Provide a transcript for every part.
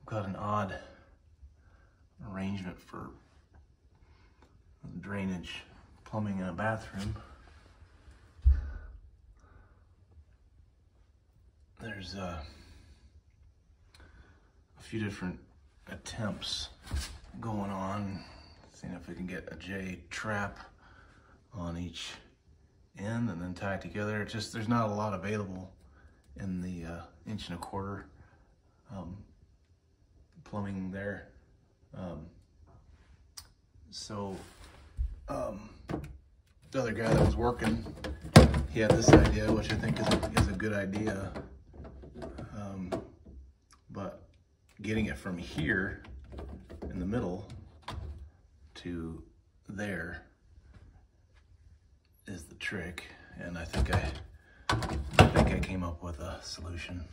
I've got an odd arrangement for drainage, plumbing in a bathroom. There's a few different attempts going on, seeing if we can get a J trap on each end and then tie it together. It's just there's not a lot available in the 1.25" plumbing there. The other guy that was working, he had this idea, which I think is a good idea. But getting it from here in the middle to there is the trick, and I think I came up with a solution.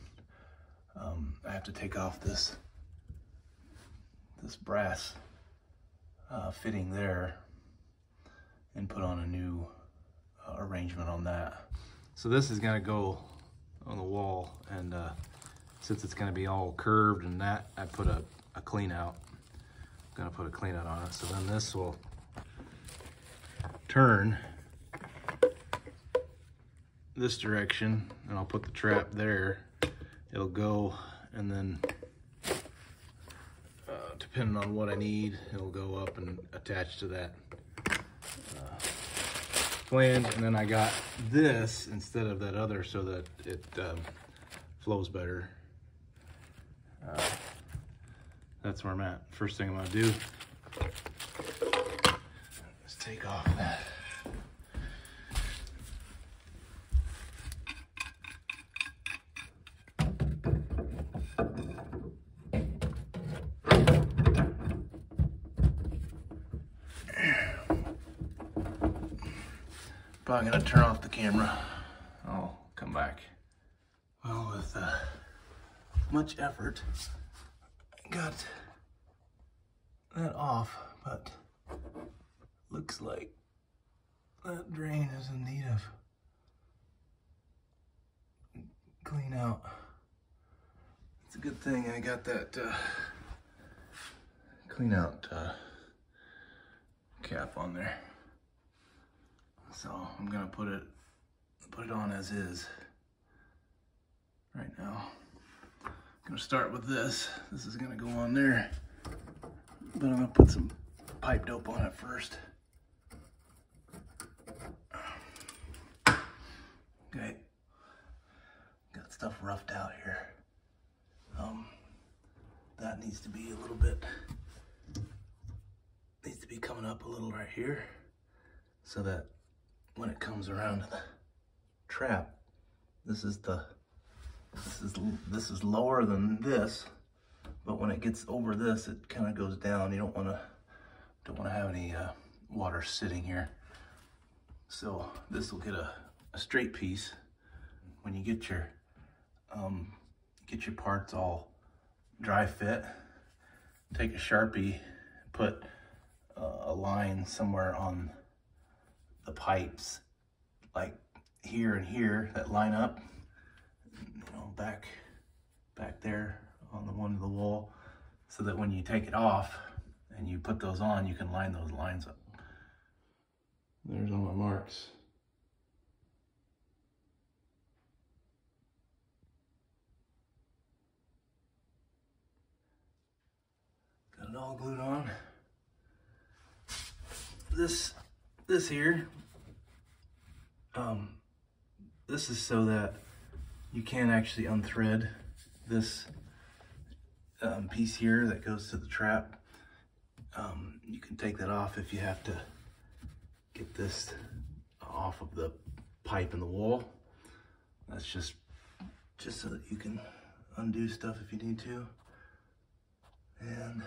I have to take off this brass fitting there and put on a new arrangement on that. So this is gonna go on the wall, and since it's gonna be all curved and that, I put a clean out. I'm gonna put a clean out on it, so then this will turn this direction, and I'll put the trap there. It'll go, and then depending on what I need, it'll go up and attach to that flange. And then I got this instead of that other so that it flows better. That's where I'm at. First thing I'm gonna do is take off that. Probably gonna turn off the camera. I'll come back. Well, with much effort, I got that off, but looks like that drain is in need of clean out. It's a good thing I got that clean out cap on there. So I'm gonna put it on as is right now. I'm gonna start with this. This is gonna go on there, but I'm gonna put some pipe dope on it first. Okay, got stuff roughed out here. That needs to be a little bit, needs to be coming up a little right here, so that when it comes around to the trap, this is lower than this, but when it gets over this, it kind of goes down. You don't want to have any water sitting here. So this will get a straight piece. When you get your parts all dry fit, take a Sharpie, put a line somewhere on the pipes, like here and here, that line up, you know, back there on the one to the wall, so that when you take it off and you put those on, you can line those lines up. There's all my marks. Got it all glued on. This here, this is so that you can actually unthread this piece here that goes to the trap. You can take that off if you have to get this off of the pipe in the wall. That's just so that you can undo stuff if you need to. And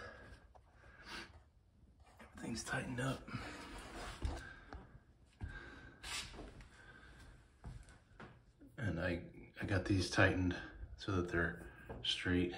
everything's tightened up. And I got these tightened so that they're straight.